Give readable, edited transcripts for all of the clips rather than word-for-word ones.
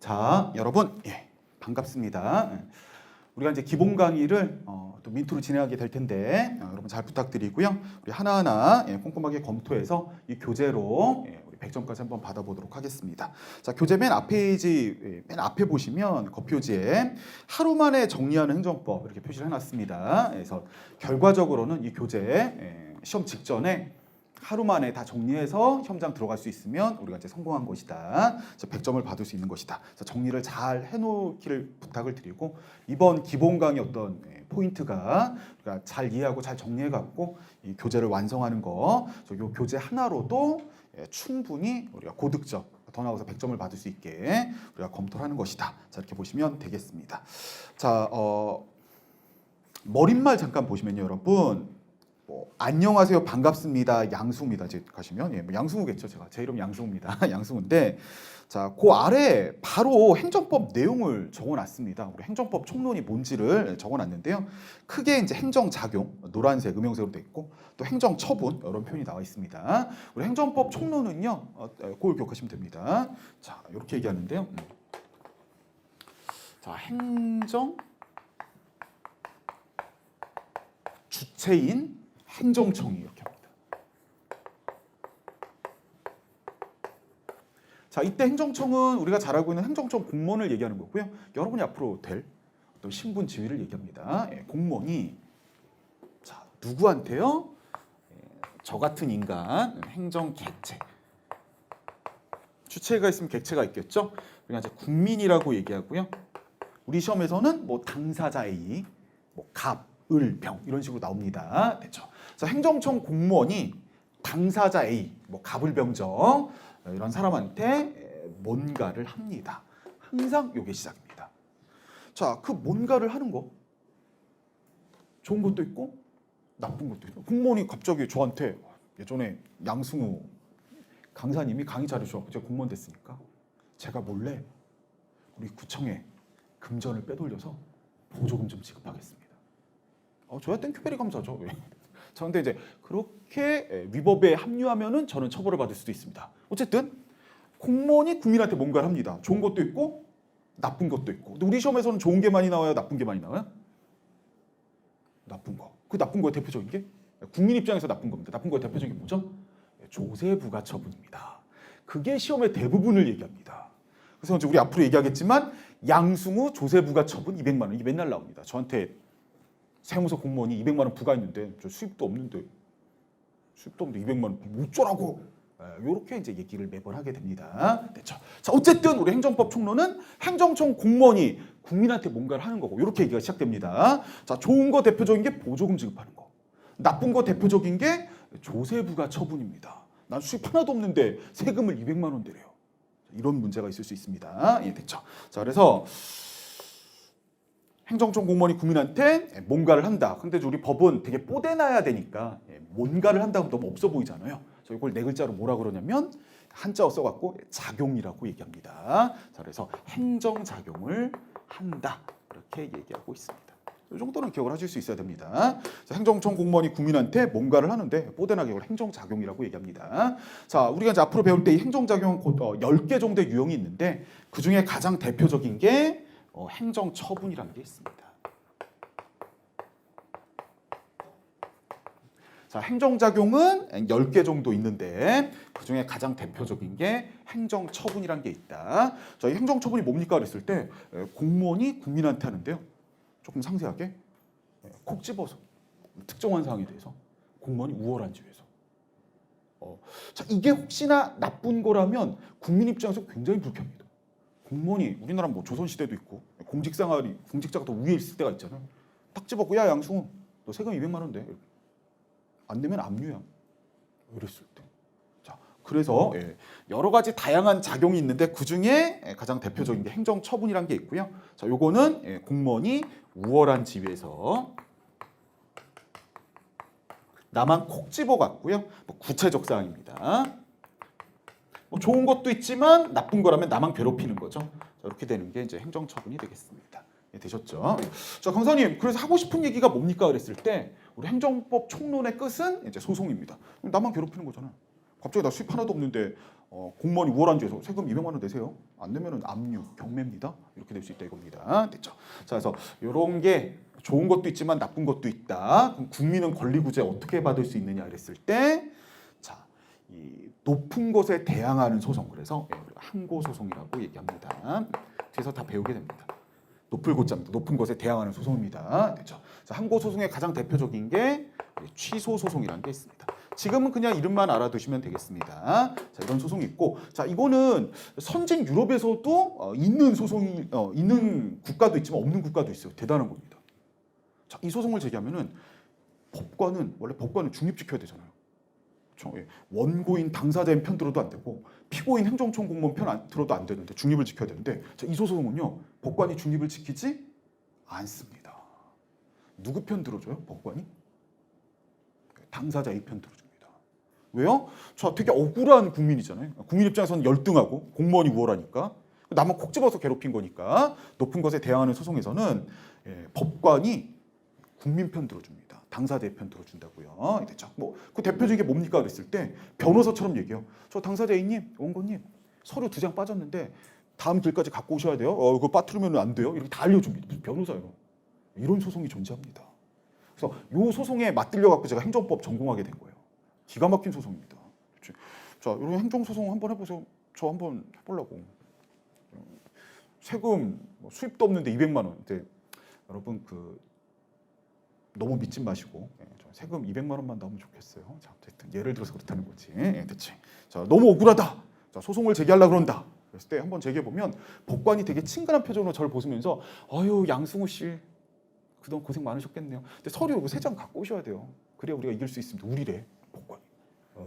자, 여러분, 반갑습니다. 우리가 이제 기본 강의를 또 민트로 진행하게 될 텐데 여러분 잘 부탁드리고요. 우리 하나하나 꼼꼼하게 검토해서 이 교재로 우리 100점까지 한번 받아보도록 하겠습니다. 자, 교재 맨 앞에 보시면 겉표지에 하루 만에 정리하는 행정법 이렇게 표시를 해놨습니다. 그래서 결과적으로는 이 교재 시험 직전에 하루 만에 다 정리해서 현장 들어갈 수 있으면 우리가 이제 성공한 것이다. 100점을 받을 수 있는 것이다. 그래서 정리를 잘 해놓기를 부탁을 드리고 이번 기본 강의 어떤 포인트가 우리가 잘 이해하고 잘 정리해갖고 이 교재를 완성하는 거, 이 교재 하나로도 충분히 우리가 고득점 더 나와서 100점을 받을 수 있게 우리가 검토를 하는 것이다. 자, 이렇게 보시면 되겠습니다. 자, 머릿말 잠깐 보시면요, 여러분. 안녕하세요, 반갑습니다, 양승우입니다. 이제 가시면 양승우겠죠. 제 이름 양승우입니다. 양승우인데, 자, 그 아래 바로 행정법 내용을 적어놨습니다. 우리 행정법 총론이 뭔지를 적어놨는데요. 크게 이제 행정작용 노란색 음영색으로 돼 있고 또 행정처분 이런 표현이 나와 있습니다. 우리 행정법 총론은요, 그걸 기억하시면 됩니다. 자, 이렇게 얘기하는데요. 자, 행정 주체인 행정청이 이렇게 합니다. 자, 이때 행정청은 우리가 잘 알고 있는 행정청 공무원을 얘기하는 거고요. 여러분이 앞으로 될 어떤 신분 지위를 얘기합니다. 공무원이 자, 누구한테요? 저 같은 인간, 행정 객체. 주체가 있으면 객체가 있겠죠. 우리가 이제 국민이라고 얘기하고요. 우리 시험에서는 뭐 당사자 A, 뭐 갑, 을, 병 이런 식으로 나옵니다. 됐죠? 자, 행정청 공무원이 당사자 A, 뭐 갑을병정 이런 사람한테 뭔가를 합니다. 항상 이게 시작입니다. 자, 그 뭔가를 하는 거 좋은 것도 있고 나쁜 것도 있고 공무원이 갑자기 저한테 예전에 양승우 강사님이 강의 잘해주셔서 제가 공무원 됐으니까 제가 몰래 우리 구청에 금전을 빼돌려서 보조금 좀 지급하겠습니다. 저야 땡큐베리 감사죠. 자, 근데 이제 그렇게 위법에 합류하면은 저는 처벌을 받을 수도 있습니다. 어쨌든 공무원이 국민한테 뭔가를 합니다. 좋은 것도 있고 나쁜 것도 있고. 근데 우리 시험에서는 좋은 게 많이 나와요, 나쁜 게 많이 나와요? 나쁜 거. 그 나쁜 거의 대표적인 게 국민 입장에서 나쁜 겁니다. 나쁜 거의 대표적인 게 뭐죠? 조세부가처분입니다. 그게 시험의 대부분을 얘기합니다. 그래서 이제 우리 앞으로 얘기하겠지만 양승우 조세부가처분 200만 원 이게 맨날 나옵니다. 저한테 세무서 공무원이 200만 원 부과했는데 저 수입도 없는데 200만 원 어쩌라고 이렇게 이제 얘기를 매번 하게 됩니다. 됐죠? 자, 어쨌든 우리 행정법 총론은 행정청 공무원이 국민한테 뭔가를 하는 거고 이렇게 얘기가 시작됩니다. 자, 좋은 거 대표적인 게 보조금 지급하는 거, 나쁜 거 대표적인 게 조세부가 처분입니다. 난 수입 하나도 없는데 세금을 200만 원 내래요. 이런 문제가 있을 수 있습니다. 됐죠? 자, 그래서 행정청 공무원이 국민한테 뭔가를 한다. 근데 우리 법은 되게 뽀대놔야 되니까 뭔가를 한다고 너무 없어 보이잖아요. 그래서 이걸 네 글자로 뭐라 그러냐면 한자어 써갖고 작용이라고 얘기합니다. 자, 그래서 행정작용을 한다. 이렇게 얘기하고 있습니다. 이 정도는 기억을 하실 수 있어야 됩니다. 자, 행정청 공무원이 국민한테 뭔가를 하는데 뽀대나게 이걸 행정작용이라고 얘기합니다. 자, 우리가 이제 앞으로 배울 때 이 행정작용은 곧 10개 정도의 유형이 있는데 그중에 가장 대표적인 게 행정처분이라는 게 있습니다. 자, 행정작용은 10개 정도 있는데 그중에 가장 대표적인 게 행정처분이라는 게 있다. 자, 이 행정처분이 뭡니까 그랬을 때 공무원이 국민한테 하는데요. 조금 상세하게 콕 집어서 특정한 사항에 대해서 공무원이 우월한 지위에서 자, 이게 혹시나 나쁜 거라면 국민 입장에서 굉장히 불쾌합니다. 공무원이 우리나라 뭐 조선시대도 있고 공직자가 더 위에 있을 때가 있잖아요. 딱 집었고 야 양승우 너 세금 200만 원 내. 안 내면 압류야. 이랬을 때. 자, 그래서 여러 가지 다양한 작용이 있는데 그중에 가장 대표적인 게 행정처분이라는 게 있고요. 자, 요거는 공무원이 우월한 지위에서 나만 콕 집어갔고요. 뭐 구체적 사항입니다. 뭐 좋은 것도 있지만 나쁜 거라면 나만 괴롭히는 거죠. 자, 이렇게 되는 게 이제 행정처분이 되겠습니다. 되셨죠? 자, 강사님, 그래서 하고 싶은 얘기가 뭡니까 그랬을 때 우리 행정법 총론의 끝은 이제 소송입니다. 나만 괴롭히는 거잖아. 갑자기 나 수입 하나도 없는데 공무원이 우월한죄에서 세금 200만 원 내세요. 안 내면은 압류, 경매입니다. 이렇게 될 수 있다 이겁니다. 됐죠? 자, 그래서 이런 게 좋은 것도 있지만 나쁜 것도 있다. 그럼 국민은 권리구제 어떻게 받을 수 있느냐 그랬을 때, 자, 이 높은 것에 대항하는 소송, 그래서 항고 소송이라고 얘기합니다. 뒤에서 다 배우게 됩니다. 높을 고자입니다. 높은 것에 대항하는 소송입니다. 됐죠? 자, 항고 소송의 가장 대표적인 게 취소 소송이라는 게 있습니다. 지금은 그냥 이름만 알아두시면 되겠습니다. 자, 이런 소송이 있고, 자, 이거는 선진 유럽에서도 있는 소송이 있는 국가도 있지만 없는 국가도 있어요. 대단한 겁니다. 자, 이 소송을 제기하면은 원래 법관은 중립지켜야 되잖아요. 그렇죠? 예. 원고인 당사자인 편 들어도 안 되고 피고인 행정청 공무원 편 들어도 안 되는데 중립을 지켜야 되는데, 자, 이 소송은요 법관이 중립을 지키지 않습니다. 누구 편 들어줘요? 법관이? 당사자 A 편 들어줍니다. 왜요? 저 되게 억울한 국민이잖아요. 국민 입장에서는 열등하고 공무원이 우월하니까 나만 콕 집어서 괴롭힌 거니까 높은 것에 대항하는 소송에서는 법관이 국민 편 들어줍니다. 당사자의 편 들어준다고요. 됐죠? 그 대표적인 게 뭡니까 그랬을 때 변호사처럼 얘기해요. 저 당사자 A님, 원고님 서류 2장 빠졌는데 다음 들까지 갖고 오셔야 돼요. 그거 빠뜨리면 안 돼요. 이렇게 다 알려줍니다. 무슨 변호사예요. 이런 소송이 존재합니다. 그래서 이 소송에 맞들려 갖고 제가 행정법 전공하게 된 거예요. 기가 막힌 소송입니다. 그치? 자, 이런 행정소송 한번 해보세요. 저 한번 해보려고. 세금 수입도 없는데 200만 원. 근데 여러분 너무 믿지 마시고 세금 200만 원만 나오면 좋겠어요. 자, 어쨌든 예를 들어서 그렇다는 거지. 됐지? 자, 너무 억울하다. 자, 소송을 제기하려고 그런다. 그랬을 때 한번 제기해 보면 법관이 되게 친근한 표정으로 저를 보시면서 아유 양승우 씨 그동안 고생 많으셨겠네요. 근데 서류 이거 3장 갖고 오셔야 돼요. 그래야 우리가 이길 수 있습니다. 우리래 법관이.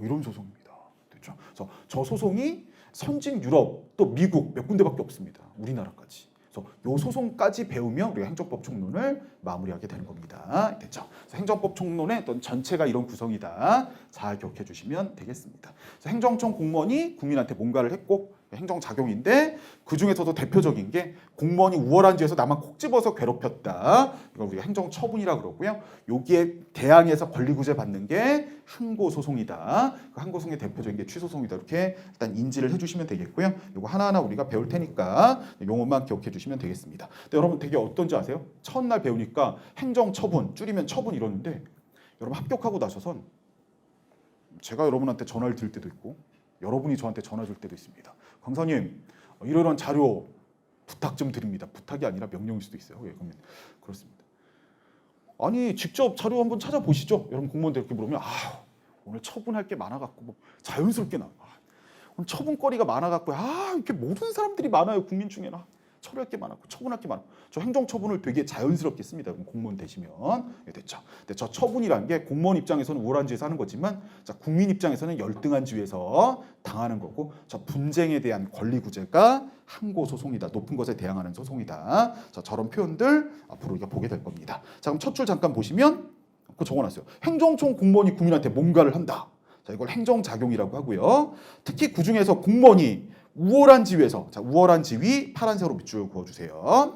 이런 소송입니다. 됐죠? 그래서 저 소송이 선진 유럽 또 미국 몇 군데밖에 없습니다. 우리나라까지. 그래서 이 소송까지 배우면 우리가 행정법 총론을 마무리하게 되는 겁니다. 됐죠? 그래서 행정법 총론의 어떤 전체가 이런 구성이다. 잘 기억해 주시면 되겠습니다. 그래서 행정청 공무원이 국민한테 뭔가를 했고 행정작용인데 그 중에서도 대표적인 게 공무원이 우월한 죄에서 나만 콕 집어서 괴롭혔다. 이걸 우리가 행정처분이라고 그러고요. 여기에 대항해서 권리구제 받는 게 항고소송이다. 그 항고소송의 대표적인 게 취소소송이다. 이렇게 일단 인지를 해주시면 되겠고요. 이거 하나하나 우리가 배울 테니까 용어만 기억해 주시면 되겠습니다. 근데 여러분 되게 어떤지 아세요? 첫날 배우니까 행정처분, 줄이면 처분 이러는데 여러분 합격하고 나서선 제가 여러분한테 전화를 드릴 때도 있고 여러분이 저한테 전화 줄 때도 있습니다. 강사님, 이런 자료 부탁 좀 드립니다. 부탁이 아니라 명령일 수도 있어요. 예, 그렇습니다. 아니 직접 자료 한번 찾아보시죠. 여러분 공무원들 이렇게 물으면 오늘 처분할 게 많아갖고 자연스럽게 오늘 처분거리가 많아갖고 이렇게 모든 사람들이 많아요. 국민 중에는 처리할 게 많았고 처분할 게 많고 저 행정처분을 되게 자연스럽게 씁니다. 그럼 공무원 되시면 됐죠. 근데 저 처분이라는 게 공무원 입장에서는 우월한 지위에서 하는 거지만 자, 국민 입장에서는 열등한 지위에서 당하는 거고 저 분쟁에 대한 권리구제가 항고소송이다. 높은 것에 대항하는 소송이다. 자, 저런 표현들 앞으로 우리가 보게 될 겁니다. 자, 그럼 첫 줄 잠깐 보시면 그거 적어놨어요. 행정청 공무원이 국민한테 뭔가를 한다. 자, 이걸 행정작용이라고 하고요. 특히 그 중에서 공무원이 우월한 지위에서 자 우월한 지위 파란색으로 밑줄 그어주세요.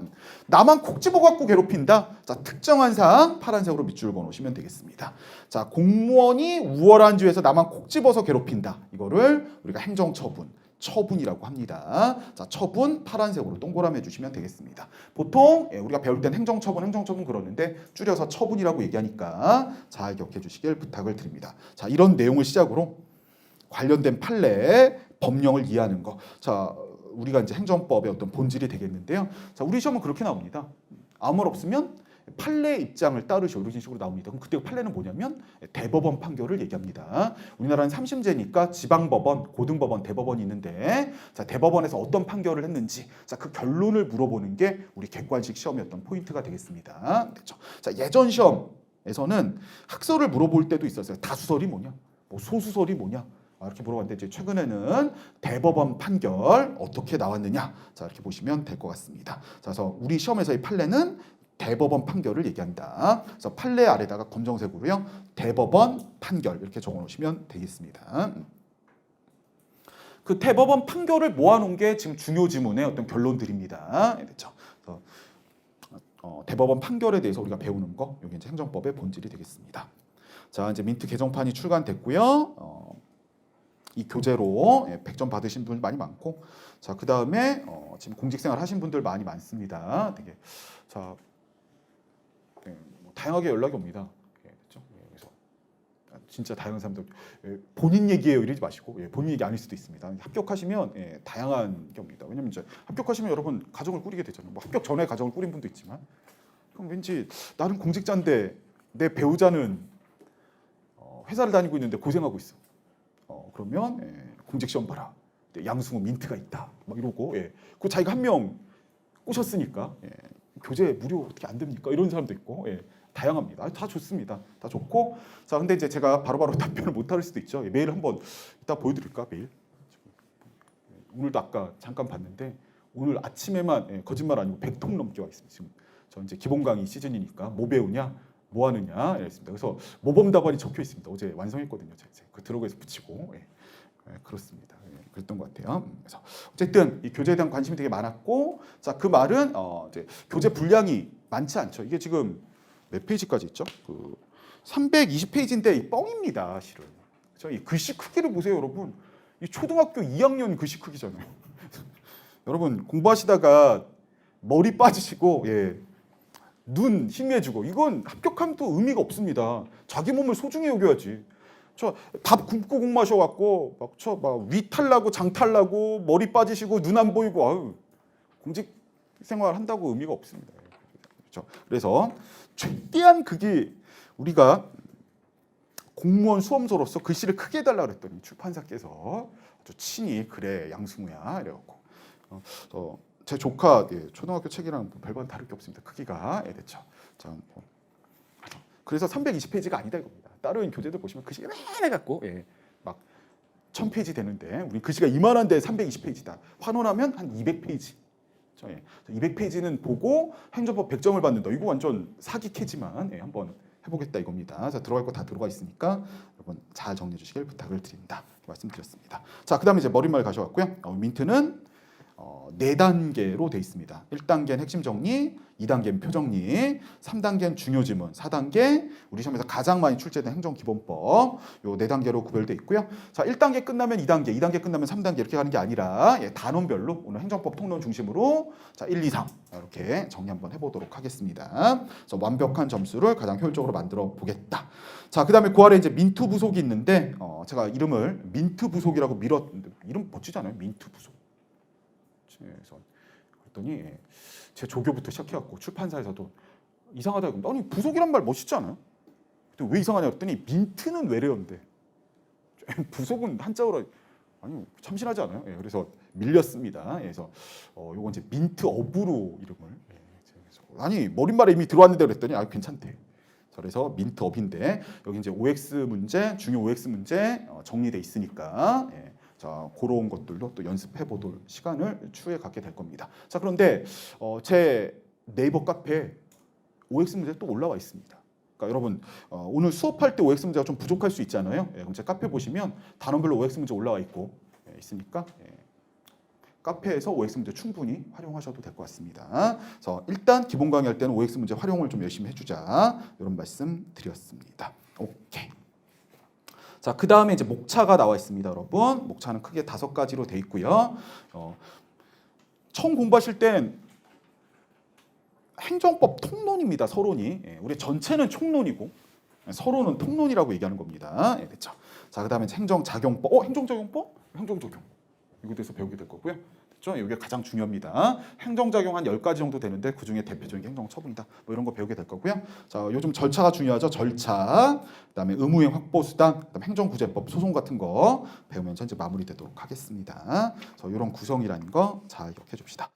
나만 콕 집어갖고 괴롭힌다. 자 특정한 사항 파란색으로 밑줄 그어놓으시면 되겠습니다. 자 공무원이 우월한 지위에서 나만 콕 집어서 괴롭힌다. 이거를 우리가 행정처분 처분이라고 합니다. 자 처분 파란색으로 동그라미 해주시면 되겠습니다. 보통 우리가 배울 땐 행정처분 그러는데 줄여서 처분이라고 얘기하니까 잘 기억해 주시길 부탁을 드립니다. 자 이런 내용을 시작으로 관련된 판례 법령을 이해하는 거. 자, 우리가 이제 행정법의 어떤 본질이 되겠는데요. 자, 우리 시험은 그렇게 나옵니다. 아무 말 없으면 판례 입장을 따르시오. 이런 식으로 나옵니다. 그럼 그때 판례는 뭐냐면 대법원 판결을 얘기합니다. 우리나라는 3심제니까 지방법원, 고등법원, 대법원이 있는데 자, 대법원에서 어떤 판결을 했는지 자, 그 결론을 물어보는 게 우리 객관식 시험의 어떤 포인트가 되겠습니다. 그렇죠? 자, 예전 시험에서는 학설을 물어볼 때도 있었어요. 다수설이 뭐냐? 소수설이 뭐냐? 이렇게 물어봤는데 이제 최근에는 대법원 판결 어떻게 나왔느냐 자 이렇게 보시면 될 것 같습니다. 자, 그래서 우리 시험에서의 판례는 대법원 판결을 얘기한다. 그래서 판례 아래다가 검정색으로요 대법원 판결 이렇게 적어놓으시면 되겠습니다. 그 대법원 판결을 모아놓은 게 지금 중요 지문의 어떤 결론들입니다. 됐죠? 대법원 판결에 대해서 우리가 배우는 거 여기 이제 행정법의 본질이 되겠습니다. 자 이제 민트 개정판이 출간됐고요. 이 교재로 100점 받으신 분 많이 많고, 자 그다음에 지금 공직생활 하신 분들 많이 많습니다. 되게 자 뭐 다양하게 연락이 옵니다. 그렇죠? 그래서 진짜 다양한 사람들 본인 얘기예요 이러지 마시고 본인 얘기 아닐 수도 있습니다. 합격하시면 다양한 게 옵니다. 왜냐면 이제 합격하시면 여러분 가정을 꾸리게 되잖아요. 뭐 합격 전에 가정을 꾸린 분도 있지만, 그럼 왠지 나는 공직자인데 내 배우자는 회사를 다니고 있는데 고생하고 있어. 그러면 공직 시험 봐라. 양승우 민트가 있다. 막 이러고 그 자기가 한 명 꼬셨으니까 교재 무료 어떻게 안 됩니까? 이런 사람도 있고 다양합니다. 다 좋습니다. 다 좋고, 자 근데 이제 제가 바로바로 답변을 못 할 수도 있죠. 메일 한번 이따 보여드릴까 메일. 오늘도 아까 잠깐 봤는데 오늘 아침에만 거짓말 아니고 100통 넘게 와 있습니다. 지금 저 이제 기본 강의 시즌이니까 뭐 배우냐, 뭐 하느냐 이랬습니다. 그래서 모범 답안이 적혀 있습니다. 어제 완성했거든요. 제가 그 들어가서 붙이고 그렇습니다. 그랬던 것 같아요. 그래서 어쨌든 이 교재에 대한 관심이 되게 많았고, 자 그 말은 이제 교재 분량이 많지 않죠. 이게 지금 몇 페이지까지 있죠? 그 320페이지인데 뻥입니다, 실은. 그렇죠? 이 글씨 크기를 보세요, 여러분. 이 초등학교 2학년 글씨 크기잖아요. 여러분 공부하시다가 머리 빠지시고 눈 희미해지고 이건 합격하면 또 의미가 없습니다. 자기 몸을 소중히 여겨야지. 저 밥 굶고 공부하셔갖고 막 위탈나고 장탈나고 머리 빠지시고 눈 안 보이고 아유, 공직 생활 한다고 의미가 없습니다. 그렇죠? 그래서 최대한 그게 우리가 공무원 수험서로서 글씨를 크게 해달라 그랬더니 출판사께서 아주 친히 그래 양승우야 이래갖고 제 조카 초등학교 책이랑 별반 다를 게 없습니다. 크기가 됐죠. 자, 그래서 320페이지가 아니다 이겁니다. 다른 교재들 보시면 글씨가 맨해 갖고 막 1000페이지 되는데 우리 글씨가 이만한데 320페이지다. 환원하면 한 200페이지. 200페이지는 보고 행정법 100점을 받는다. 이거 완전 사기 캐지만 한번 해보겠다 이겁니다. 자, 들어갈 거 다 들어가 있으니까 여러분 잘 정리해 주시길 부탁을 드립니다. 말씀드렸습니다. 자, 그다음에 이제 머릿말 가져왔고요. 민트는 4단계로 돼 있습니다. 1단계는 핵심 정리, 2단계는 표정리, 3단계는 중요 지문, 4단계 우리 시험에서 가장 많이 출제된 행정기본법 요 4단계로 구별돼 있고요. 자, 1단계 끝나면 2단계, 2단계 끝나면 3단계 이렇게 가는 게 아니라 단원별로 오늘 행정법 통론 중심으로 자 1, 2, 3 이렇게 정리 한번 해보도록 하겠습니다. 그래서 완벽한 점수를 가장 효율적으로 만들어 보겠다. 자, 그다음에 그 아래 이제 민트 부속이 있는데 제가 이름을 민트 부속이라고 밀었는데 이름 멋지잖아요. 민트 부속. 그래서 그랬더니 제 조교부터 시작해갖고 출판사에서도 이상하다. 아니 부속이란 말 멋있지 않아요? 왜 이상하냐 그랬더니 민트는 외래어인데 부속은 한자어로 아니 참신하지 않아요? 그래서 밀렸습니다. 그래서 요건 이제 민트업으로 이름을 아니 머릿말에 이미 들어왔는데 그랬더니 괜찮대. 그래서 민트업인데 여기 이제 OX 문제, 중요 OX 문제 정리돼 있으니까. 자, 그런 것들도 또 연습해 보도록 시간을 추후에 갖게 될 겁니다. 자, 그런데 제 네이버 카페에 OX 문제 또 올라와 있습니다. 그러니까 여러분 오늘 수업할 때 OX 문제가 좀 부족할 수 있잖아요. 그럼 제 카페 보시면 단원별로 OX 문제 올라와 있고 있으니까 카페에서 OX 문제 충분히 활용하셔도 될 것 같습니다. 그래서 일단 기본 강의할 때는 OX 문제 활용을 좀 열심히 해주자 이런 말씀 드렸습니다. 오케이. 자, 그 다음에 이제 목차가 나와 있습니다, 여러분. 목차는 크게 5가지로 돼 있고요. 처음 공부하실 땐 행정법 통론입니다, 서론이. 우리 전체는 총론이고 서론은 통론이라고 얘기하는 겁니다. 됐죠? 자, 그 다음에 행정작용법. 행정작용법? 행정적용. 이거에 대해서 배우게 될 거고요. 됐죠? 이게 가장 중요합니다. 행정작용 한 10가지 정도 되는데 그중에 대표적인 게 행정처분이다. 뭐 이런 거 배우게 될 거고요. 자, 요즘 절차가 중요하죠. 절차. 그다음에 의무행 확보수단, 그다음에 행정구제법, 소송 같은 거 배우면서 이제 마무리되도록 하겠습니다. 그래서 이런 구성이라는 거 잘 기억해 줍시다.